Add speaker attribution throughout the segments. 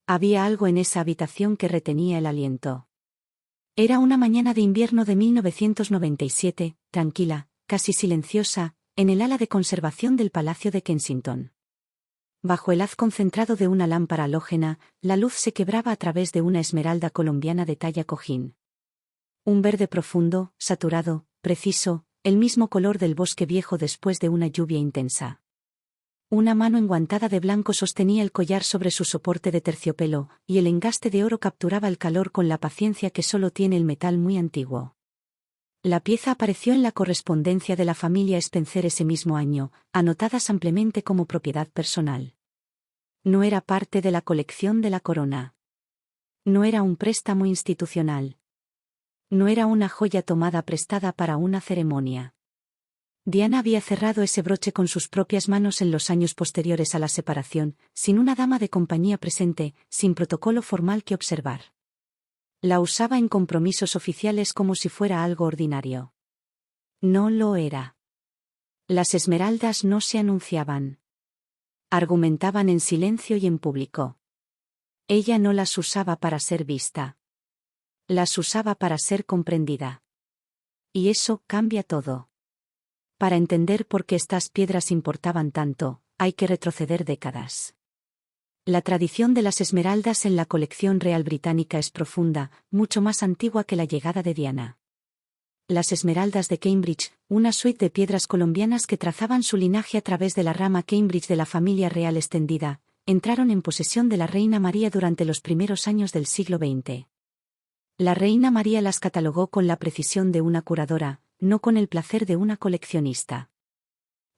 Speaker 1: Había algo en esa habitación que retenía el aliento. Era una mañana de invierno de 1997, tranquila, casi silenciosa, en el ala de conservación del Palacio de Kensington. Bajo el haz concentrado de una lámpara halógena, la luz se quebraba a través de una esmeralda colombiana de talla cojín. Un verde profundo, saturado, preciso, el mismo color del bosque viejo después de una lluvia intensa. Una mano enguantada de blanco sostenía el collar sobre su soporte de terciopelo, y el engaste de oro capturaba el calor con la paciencia que solo tiene el metal muy antiguo. La pieza apareció en la correspondencia de la familia Spencer ese mismo año, anotadas ampliamente como propiedad personal. No era parte de la colección de la corona. No era un préstamo institucional. No era una joya tomada prestada para una ceremonia. Diana había cerrado ese broche con sus propias manos en los años posteriores a la separación, sin una dama de compañía presente, sin protocolo formal que observar. La usaba en compromisos oficiales como si fuera algo ordinario. No lo era. Las esmeraldas no se anunciaban. Argumentaban en silencio y en público. Ella no las usaba para ser vista. Las usaba para ser comprendida. Y eso cambia todo. Para entender por qué estas piedras importaban tanto, hay que retroceder décadas. La tradición de las esmeraldas en la colección real británica es profunda, mucho más antigua que la llegada de Diana. Las esmeraldas de Cambridge, una suite de piedras colombianas que trazaban su linaje a través de la rama Cambridge de la familia real extendida, entraron en posesión de la reina María durante los primeros años del siglo XX. La reina María las catalogó con la precisión de una curadora, no con el placer de una coleccionista.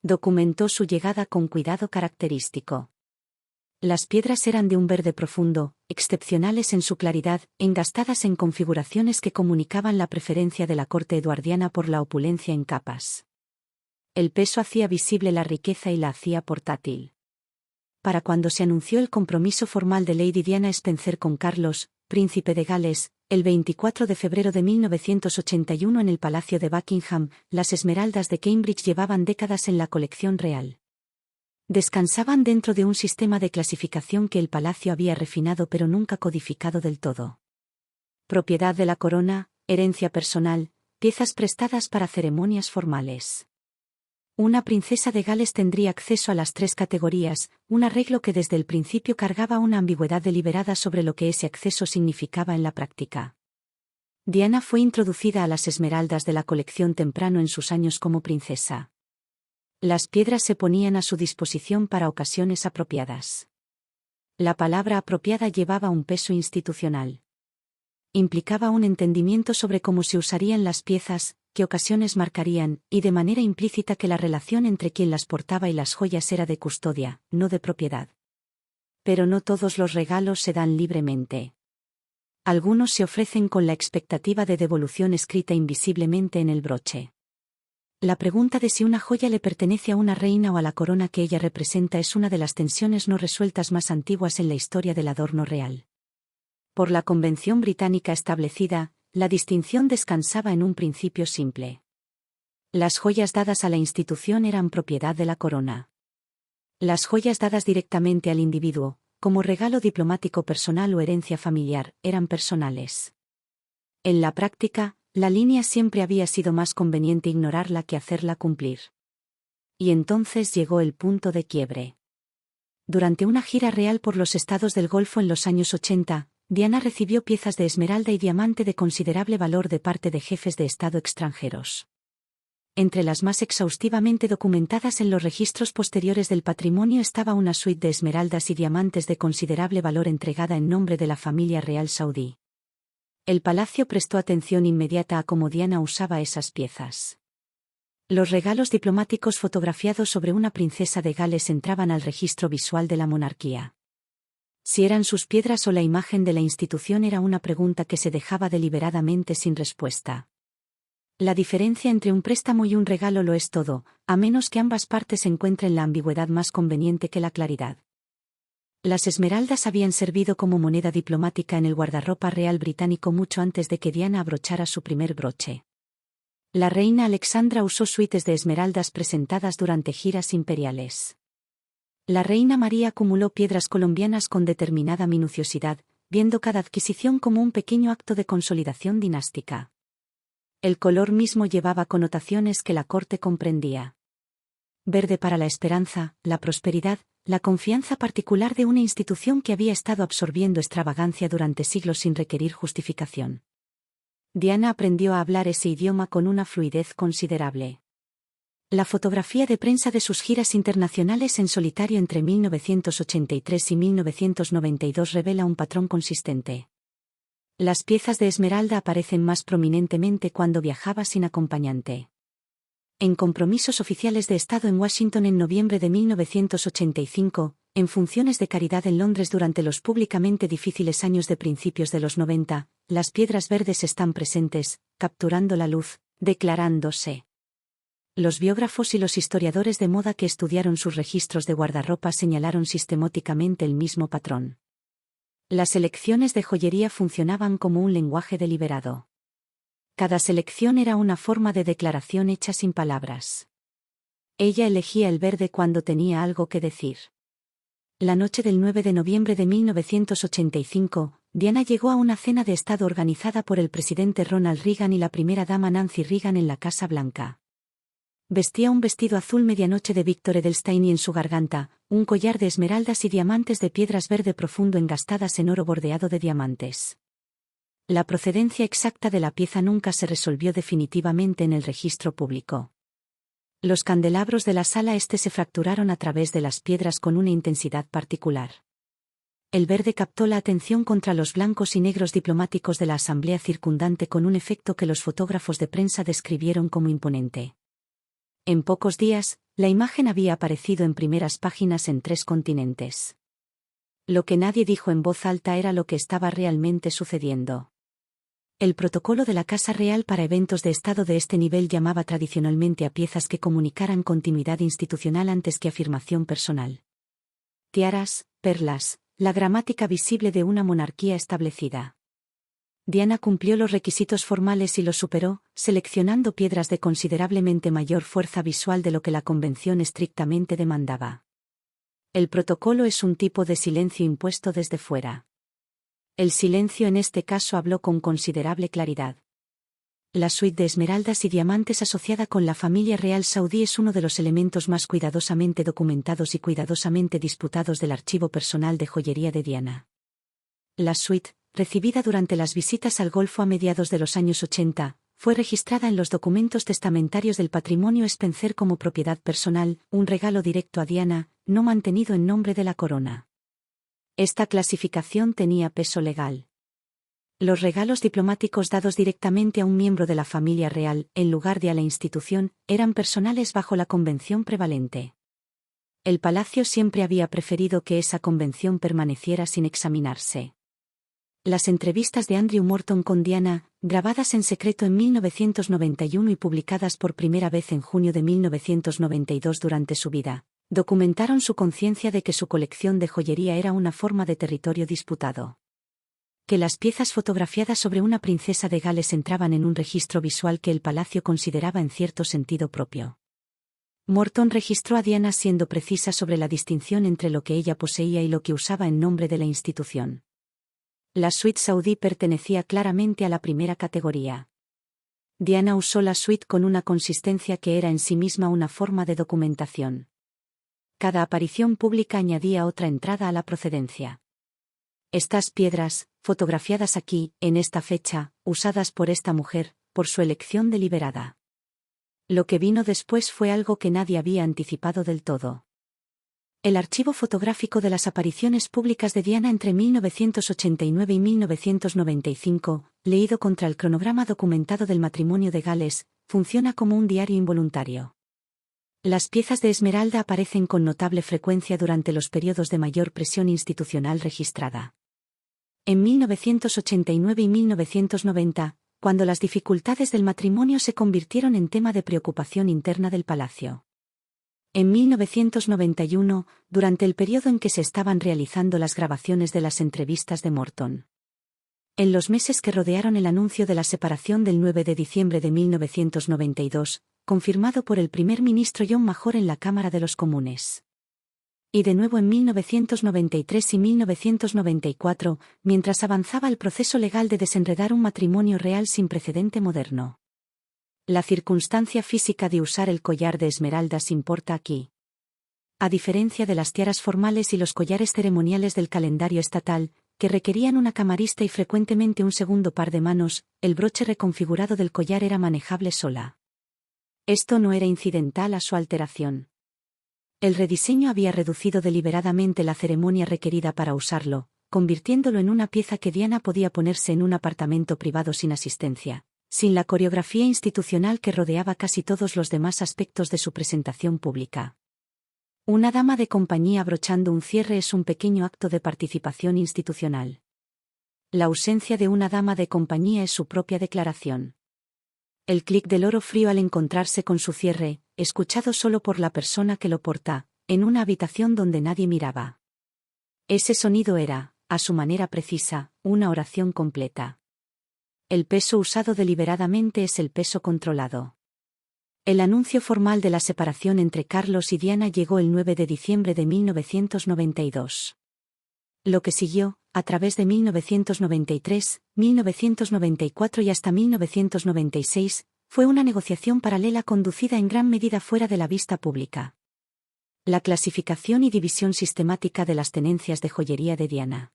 Speaker 1: Documentó su llegada con cuidado característico. Las piedras eran de un verde profundo, excepcionales en su claridad, engastadas en configuraciones que comunicaban la preferencia de la corte eduardiana por la opulencia en capas. El peso hacía visible la riqueza y la hacía portátil. Para cuando se anunció el compromiso formal de Lady Diana Spencer con Carlos, príncipe de Gales, el 24 de febrero de 1981 en el Palacio de Buckingham, las esmeraldas de Cambridge llevaban décadas en la colección real. Descansaban dentro de un sistema de clasificación que el palacio había refinado pero nunca codificado del todo. Propiedad de la corona, herencia personal, piezas prestadas para ceremonias formales. Una princesa de Gales tendría acceso a las tres categorías, un arreglo que desde el principio cargaba una ambigüedad deliberada sobre lo que ese acceso significaba en la práctica. Diana fue introducida a las esmeraldas de la colección temprano en sus años como princesa. Las piedras se ponían a su disposición para ocasiones apropiadas. La palabra apropiada llevaba un peso institucional. Implicaba un entendimiento sobre cómo se usarían las piezas, qué ocasiones marcarían, y de manera implícita que la relación entre quien las portaba y las joyas era de custodia, no de propiedad. Pero no todos los regalos se dan libremente. Algunos se ofrecen con la expectativa de devolución escrita invisiblemente en el broche. La pregunta de si una joya le pertenece a una reina o a la corona que ella representa es una de las tensiones no resueltas más antiguas en la historia del adorno real. Por la convención británica establecida, la distinción descansaba en un principio simple. Las joyas dadas a la institución eran propiedad de la corona. Las joyas dadas directamente al individuo, como regalo diplomático personal o herencia familiar, eran personales. En la práctica, la línea siempre había sido más conveniente ignorarla que hacerla cumplir. Y entonces llegó el punto de quiebre. Durante una gira real por los estados del Golfo en los años 80, Diana recibió piezas de esmeralda y diamante de considerable valor de parte de jefes de Estado extranjeros. Entre las más exhaustivamente documentadas en los registros posteriores del patrimonio estaba una suite de esmeraldas y diamantes de considerable valor entregada en nombre de la familia real saudí. El palacio prestó atención inmediata a cómo Diana usaba esas piezas. Los regalos diplomáticos fotografiados sobre una princesa de Gales entraban al registro visual de la monarquía. Si eran sus piedras o la imagen de la institución era una pregunta que se dejaba deliberadamente sin respuesta. La diferencia entre un préstamo y un regalo lo es todo, a menos que ambas partes encuentren la ambigüedad más conveniente que la claridad. Las esmeraldas habían servido como moneda diplomática en el guardarropa real británico mucho antes de que Diana abrochara su primer broche. La reina Alexandra usó suites de esmeraldas presentadas durante giras imperiales. La reina María acumuló piedras colombianas con determinada minuciosidad, viendo cada adquisición como un pequeño acto de consolidación dinástica. El color mismo llevaba connotaciones que la corte comprendía. Verde para la esperanza, la prosperidad, la confianza particular de una institución que había estado absorbiendo extravagancia durante siglos sin requerir justificación. Diana aprendió a hablar ese idioma con una fluidez considerable. La fotografía de prensa de sus giras internacionales en solitario entre 1983 y 1992 revela un patrón consistente. Las piezas de esmeralda aparecen más prominentemente cuando viajaba sin acompañante. En compromisos oficiales de Estado en Washington en noviembre de 1985, en funciones de caridad en Londres durante los públicamente difíciles años de principios de los 90, las piedras verdes están presentes, capturando la luz, declarándose. Los biógrafos y los historiadores de moda que estudiaron sus registros de guardarropa señalaron sistemáticamente el mismo patrón. Las selecciones de joyería funcionaban como un lenguaje deliberado. Cada selección era una forma de declaración hecha sin palabras. Ella elegía el verde cuando tenía algo que decir. La noche del 9 de noviembre de 1985, Diana llegó a una cena de Estado organizada por el presidente Ronald Reagan y la primera dama Nancy Reagan en la Casa Blanca. Vestía un vestido azul medianoche de Victor Edelstein y en su garganta, un collar de esmeraldas y diamantes de piedras verde profundo engastadas en oro bordeado de diamantes. La procedencia exacta de la pieza nunca se resolvió definitivamente en el registro público. Los candelabros de la sala este se fracturaron a través de las piedras con una intensidad particular. El verde captó la atención contra los blancos y negros diplomáticos de la asamblea circundante con un efecto que los fotógrafos de prensa describieron como imponente. En pocos días, la imagen había aparecido en primeras páginas en 3 continentes. Lo que nadie dijo en voz alta era lo que estaba realmente sucediendo. El protocolo de la Casa Real para eventos de Estado de este nivel llamaba tradicionalmente a piezas que comunicaran continuidad institucional antes que afirmación personal. Tiaras, perlas, la gramática visible de una monarquía establecida. Diana cumplió los requisitos formales y los superó, seleccionando piedras de considerablemente mayor fuerza visual de lo que la convención estrictamente demandaba. El protocolo es un tipo de silencio impuesto desde fuera. El silencio en este caso habló con considerable claridad. La suite de esmeraldas y diamantes asociada con la familia real saudí es uno de los elementos más cuidadosamente documentados y cuidadosamente disputados del archivo personal de joyería de Diana. La suite, recibida durante las visitas al Golfo a mediados de los años 80, fue registrada en los documentos testamentarios del patrimonio Spencer como propiedad personal, un regalo directo a Diana, no mantenido en nombre de la corona. Esta clasificación tenía peso legal. Los regalos diplomáticos dados directamente a un miembro de la familia real, en lugar de a la institución, eran personales bajo la convención prevalente. El palacio siempre había preferido que esa convención permaneciera sin examinarse. Las entrevistas de Andrew Morton con Diana, grabadas en secreto en 1991 y publicadas por primera vez en junio de 1992 durante su vida, documentaron su conciencia de que su colección de joyería era una forma de territorio disputado. Que las piezas fotografiadas sobre una princesa de Gales entraban en un registro visual que el palacio consideraba en cierto sentido propio. Morton registró a Diana siendo precisa sobre la distinción entre lo que ella poseía y lo que usaba en nombre de la institución. La suite saudí pertenecía claramente a la primera categoría. Diana usó la suite con una consistencia que era en sí misma una forma de documentación. Cada aparición pública añadía otra entrada a la procedencia. Estas piedras, fotografiadas aquí, en esta fecha, usadas por esta mujer, por su elección deliberada. Lo que vino después fue algo que nadie había anticipado del todo. El archivo fotográfico de las apariciones públicas de Diana entre 1989 y 1995, leído contra el cronograma documentado del matrimonio de Gales, funciona como un diario involuntario. Las piezas de esmeralda aparecen con notable frecuencia durante los periodos de mayor presión institucional registrada. En 1989 y 1990, cuando las dificultades del matrimonio se convirtieron en tema de preocupación interna del palacio. En 1991, durante el periodo en que se estaban realizando las grabaciones de las entrevistas de Morton. En los meses que rodearon el anuncio de la separación del 9 de diciembre de 1992, confirmado por el primer ministro John Major en la Cámara de los Comunes. y de nuevo en 1993 y 1994, mientras avanzaba el proceso legal de desenredar un matrimonio real sin precedente moderno. La circunstancia física de usar el collar de esmeraldas importa aquí. A diferencia de las tiaras formales y los collares ceremoniales del calendario estatal, que requerían una camarista y frecuentemente un segundo par de manos, el broche reconfigurado del collar era manejable sola. Esto no era incidental a su alteración. El rediseño había reducido deliberadamente la ceremonia requerida para usarlo, convirtiéndolo en una pieza que Diana podía ponerse en un apartamento privado sin asistencia, sin la coreografía institucional que rodeaba casi todos los demás aspectos de su presentación pública. Una dama de compañía abrochando un cierre es un pequeño acto de participación institucional. La ausencia de una dama de compañía es su propia declaración. El clic del oro frío al encontrarse con su cierre, escuchado solo por la persona que lo porta, en una habitación donde nadie miraba. Ese sonido era, a su manera precisa, una oración completa. El peso usado deliberadamente es el peso controlado. El anuncio formal de la separación entre Carlos y Diana llegó el 9 de diciembre de 1992. Lo que siguió, a través de 1993, 1994 y hasta 1996, fue una negociación paralela conducida en gran medida fuera de la vista pública. La clasificación y división sistemática de las tenencias de joyería de Diana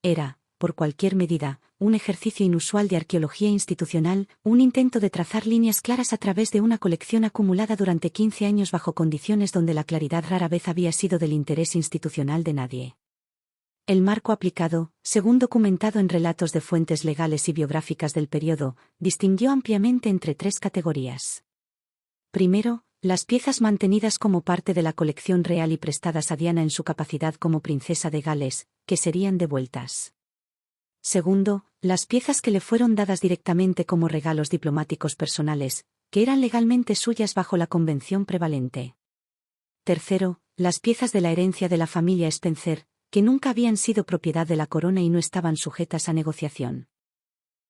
Speaker 1: era, por cualquier medida, un ejercicio inusual de arqueología institucional, un intento de trazar líneas claras a través de una colección acumulada durante 15 años bajo condiciones donde la claridad rara vez había sido del interés institucional de nadie. El marco aplicado, según documentado en relatos de fuentes legales y biográficas del periodo, distinguió ampliamente entre tres categorías. Primero, las piezas mantenidas como parte de la colección real y prestadas a Diana en su capacidad como princesa de Gales, que serían devueltas. Segundo, las piezas que le fueron dadas directamente como regalos diplomáticos personales, que eran legalmente suyas bajo la convención prevalente. Tercero, las piezas de la herencia de la familia Spencer, que nunca habían sido propiedad de la corona y no estaban sujetas a negociación.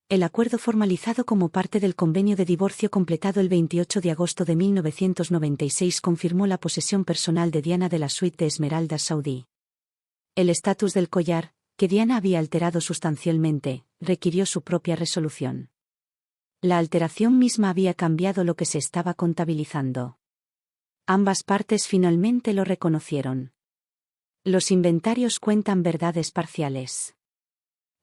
Speaker 1: El acuerdo formalizado como parte del convenio de divorcio completado el 28 de agosto de 1996 confirmó la posesión personal de Diana de la suite de esmeraldas saudí. El estatus del collar, que Diana había alterado sustancialmente, requirió su propia resolución. La alteración misma había cambiado lo que se estaba contabilizando. Ambas partes finalmente lo reconocieron. Los inventarios cuentan verdades parciales.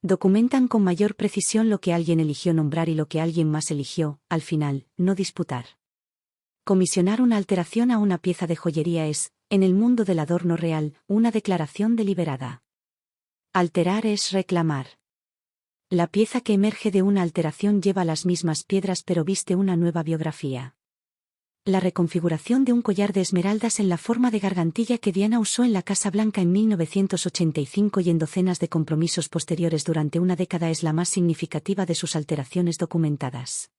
Speaker 1: Documentan con mayor precisión lo que alguien eligió nombrar y lo que alguien más eligió, al final, no disputar. Comisionar una alteración a una pieza de joyería es, en el mundo del adorno real, una declaración deliberada. Alterar es reclamar. La pieza que emerge de una alteración lleva las mismas piedras pero viste una nueva biografía. La reconfiguración de un collar de esmeraldas en la forma de gargantilla que Diana usó en la Casa Blanca en 1985 y en docenas de compromisos posteriores durante una década es la más significativa de sus alteraciones documentadas.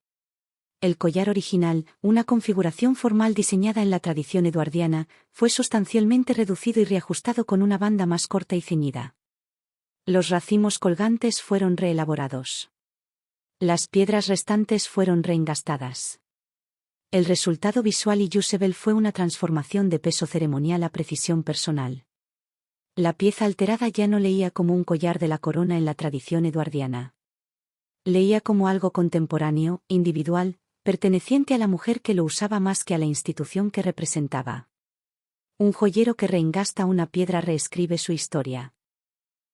Speaker 1: El collar original, una configuración formal diseñada en la tradición eduardiana, fue sustancialmente reducido y reajustado con una banda más corta y ceñida. Los racimos colgantes fueron reelaborados. Las piedras restantes fueron reengastadas. El resultado visual y usable fue una transformación de peso ceremonial a precisión personal. La pieza alterada ya no leía como un collar de la corona en la tradición eduardiana. Leía como algo contemporáneo, individual, perteneciente a la mujer que lo usaba más que a la institución que representaba. Un joyero que reengasta una piedra reescribe su historia.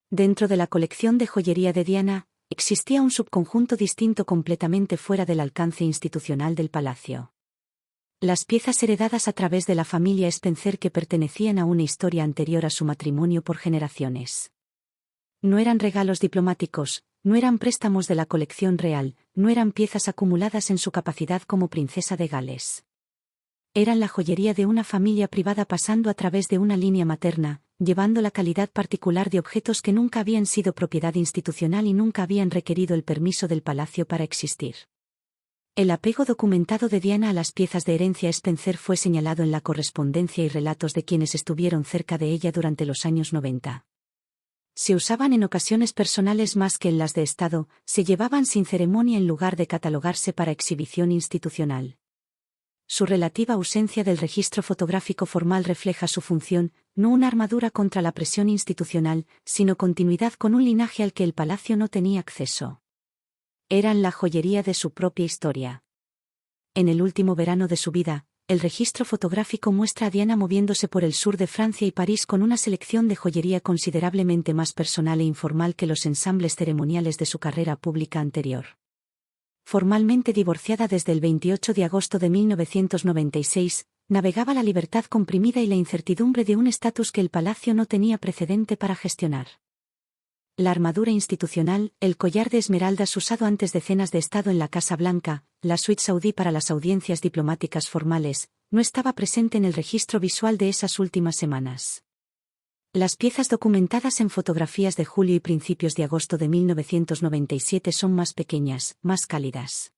Speaker 1: Dentro de la colección de joyería de Diana, existía un subconjunto distinto completamente fuera del alcance institucional del palacio. Las piezas heredadas a través de la familia Spencer que pertenecían a una historia anterior a su matrimonio por generaciones. No eran regalos diplomáticos, no eran préstamos de la colección real, no eran piezas acumuladas en su capacidad como princesa de Gales. Eran la joyería de una familia privada pasando a través de una línea materna, llevando la calidad particular de objetos que nunca habían sido propiedad institucional y nunca habían requerido el permiso del palacio para existir. El apego documentado de Diana a las piezas de herencia Spencer fue señalado en la correspondencia y relatos de quienes estuvieron cerca de ella durante los años 90. Se usaban en ocasiones personales más que en las de Estado, se llevaban sin ceremonia en lugar de catalogarse para exhibición institucional. Su relativa ausencia del registro fotográfico formal refleja su función, no una armadura contra la presión institucional, sino continuidad con un linaje al que el palacio no tenía acceso. Eran la joyería de su propia historia. En el último verano de su vida, el registro fotográfico muestra a Diana moviéndose por el sur de Francia y París con una selección de joyería considerablemente más personal e informal que los ensambles ceremoniales de su carrera pública anterior. Formalmente divorciada desde el 28 de agosto de 1996, navegaba la libertad comprimida y la incertidumbre de un estatus que el palacio no tenía precedente para gestionar. La armadura institucional, el collar de esmeraldas usado antes de cenas de Estado en la Casa Blanca, la suite saudí para las audiencias diplomáticas formales, no estaba presente en el registro visual de esas últimas semanas. Las piezas documentadas en fotografías de julio y principios de agosto de 1997 son más pequeñas, más cálidas.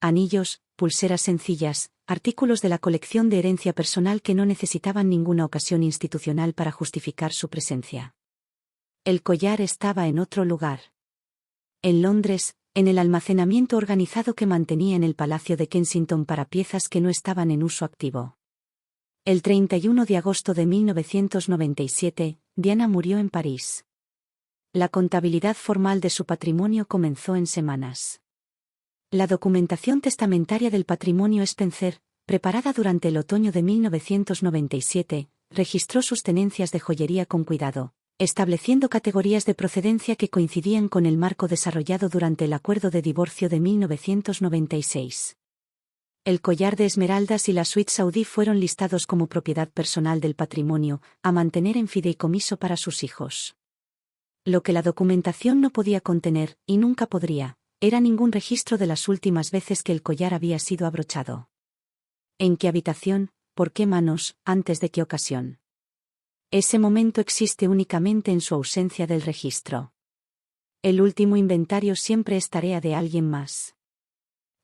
Speaker 1: Anillos, pulseras sencillas, artículos de la colección de herencia personal que no necesitaban ninguna ocasión institucional para justificar su presencia. El collar estaba en otro lugar. En Londres, en el almacenamiento organizado que mantenía en el Palacio de Kensington para piezas que no estaban en uso activo. El 31 de agosto de 1997, Diana murió en París. La contabilidad formal de su patrimonio comenzó en semanas. La documentación testamentaria del patrimonio Spencer, preparada durante el otoño de 1997, registró sus tenencias de joyería con cuidado, estableciendo categorías de procedencia que coincidían con el marco desarrollado durante el acuerdo de divorcio de 1996. El collar de esmeraldas y la suite saudí fueron listados como propiedad personal del patrimonio, a mantener en fideicomiso para sus hijos. Lo que la documentación no podía contener, y nunca podría, era ningún registro de las últimas veces que el collar había sido abrochado. ¿En qué habitación, por qué manos, antes de qué ocasión? Ese momento existe únicamente en su ausencia del registro. El último inventario siempre es tarea de alguien más.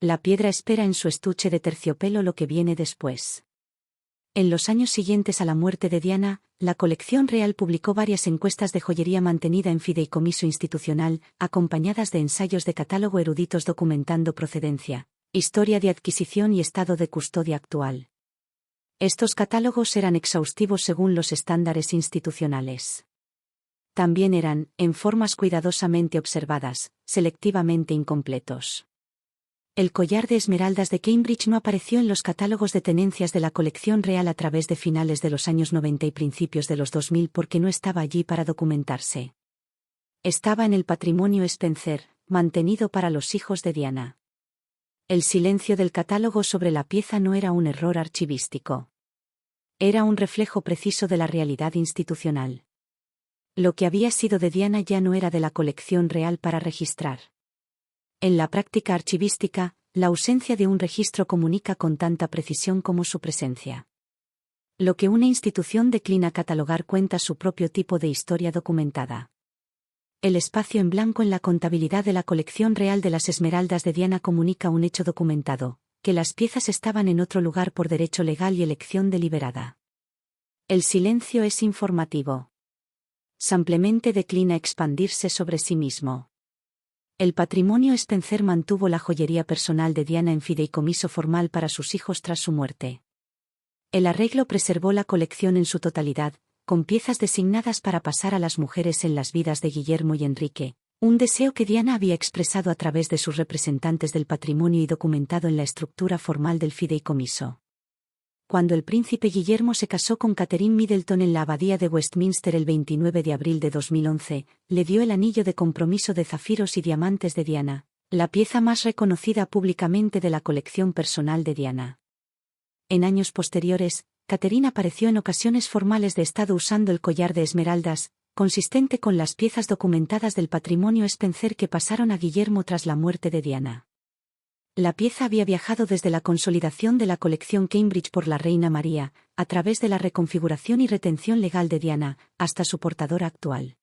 Speaker 1: La piedra espera en su estuche de terciopelo lo que viene después. En los años siguientes a la muerte de Diana, la colección real publicó varias encuestas de joyería mantenida en fideicomiso institucional, acompañadas de ensayos de catálogo eruditos documentando procedencia, historia de adquisición y estado de custodia actual. Estos catálogos eran exhaustivos según los estándares institucionales. También eran, en formas cuidadosamente observadas, selectivamente incompletos. El collar de esmeraldas de Cambridge no apareció en los catálogos de tenencias de la colección real a través de finales de los años 90 y principios de los 2000 porque no estaba allí para documentarse. Estaba en el patrimonio Spencer, mantenido para los hijos de Diana. El silencio del catálogo sobre la pieza no era un error archivístico. Era un reflejo preciso de la realidad institucional. Lo que había sido de Diana ya no era de la colección real para registrar. En la práctica archivística, la ausencia de un registro comunica con tanta precisión como su presencia. Lo que una institución declina catalogar cuenta su propio tipo de historia documentada. El espacio en blanco en la contabilidad de la colección real de las esmeraldas de Diana comunica un hecho documentado, que las piezas estaban en otro lugar por derecho legal y elección deliberada. El silencio es informativo. Simplemente declina expandirse sobre sí mismo. El patrimonio Spencer mantuvo la joyería personal de Diana en fideicomiso formal para sus hijos tras su muerte. El arreglo preservó la colección en su totalidad, con piezas designadas para pasar a las mujeres en las vidas de Guillermo y Enrique, un deseo que Diana había expresado a través de sus representantes del patrimonio y documentado en la estructura formal del fideicomiso. Cuando el príncipe Guillermo se casó con Catherine Middleton en la abadía de Westminster el 29 de abril de 2011, le dio el anillo de compromiso de zafiros y diamantes de Diana, la pieza más reconocida públicamente de la colección personal de Diana. En años posteriores, Catherine apareció en ocasiones formales de Estado usando el collar de esmeraldas, consistente con las piezas documentadas del patrimonio Spencer que pasaron a Guillermo tras la muerte de Diana. La pieza había viajado desde la consolidación de la colección Cambridge por la reina María, a través de la reconfiguración y retención legal de Diana, hasta su portadora actual.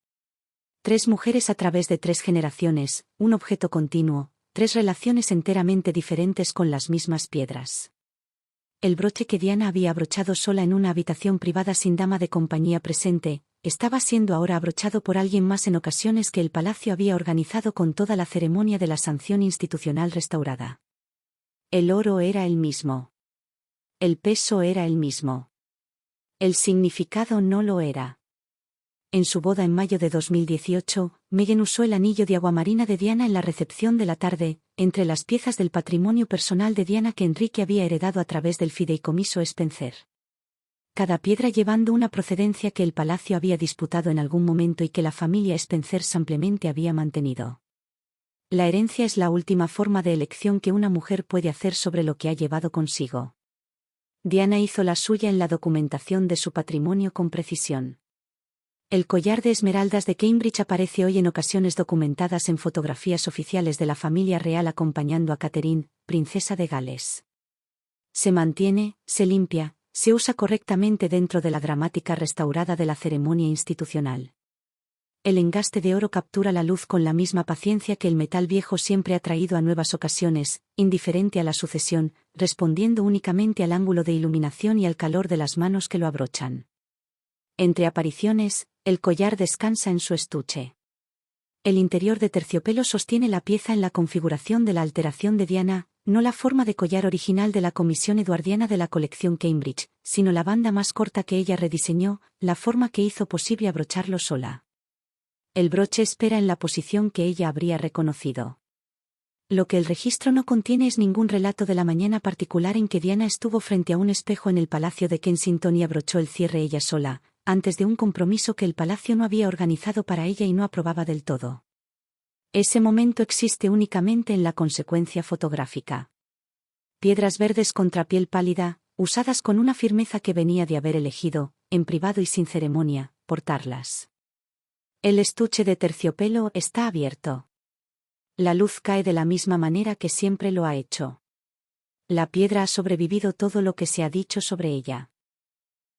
Speaker 1: 3 mujeres a través de 3 generaciones, un objeto continuo, 3 relaciones enteramente diferentes con las mismas piedras. El broche que Diana había abrochado sola en una habitación privada sin dama de compañía presente, estaba siendo ahora abrochado por alguien más en ocasiones que el palacio había organizado con toda la ceremonia de la sanción institucional restaurada. El oro era el mismo. El peso era el mismo. El significado no lo era. En su boda en mayo de 2018, Meghan usó el anillo de aguamarina de Diana en la recepción de la tarde, entre las piezas del patrimonio personal de Diana que Enrique había heredado a través del fideicomiso Spencer. Cada piedra llevando una procedencia que el palacio había disputado en algún momento y que la familia Spencer simplemente había mantenido. La herencia es la última forma de elección que una mujer puede hacer sobre lo que ha llevado consigo. Diana hizo la suya en la documentación de su patrimonio con precisión. El collar de esmeraldas de Cambridge aparece hoy en ocasiones documentadas en fotografías oficiales de la familia real acompañando a Catherine, princesa de Gales. Se mantiene, se limpia, se usa correctamente dentro de la dramática restaurada de la ceremonia institucional. El engaste de oro captura la luz con la misma paciencia que el metal viejo siempre ha traído a nuevas ocasiones, indiferente a la sucesión, respondiendo únicamente al ángulo de iluminación y al calor de las manos que lo abrochan. Entre apariciones, el collar descansa en su estuche. El interior de terciopelo sostiene la pieza en la configuración de la alteración de Diana, no la forma de collar original de la comisión eduardiana de la colección Cambridge, sino la banda más corta que ella rediseñó, la forma que hizo posible abrocharlo sola. El broche espera en la posición que ella habría reconocido. Lo que el registro no contiene es ningún relato de la mañana particular en que Diana estuvo frente a un espejo en el Palacio de Kensington y abrochó el cierre ella sola, antes de un compromiso que el palacio no había organizado para ella y no aprobaba del todo. Ese momento existe únicamente en la consecuencia fotográfica. Piedras verdes contra piel pálida, usadas con una firmeza que venía de haber elegido, en privado y sin ceremonia, portarlas. El estuche de terciopelo está abierto. La luz cae de la misma manera que siempre lo ha hecho. La piedra ha sobrevivido todo lo que se ha dicho sobre ella.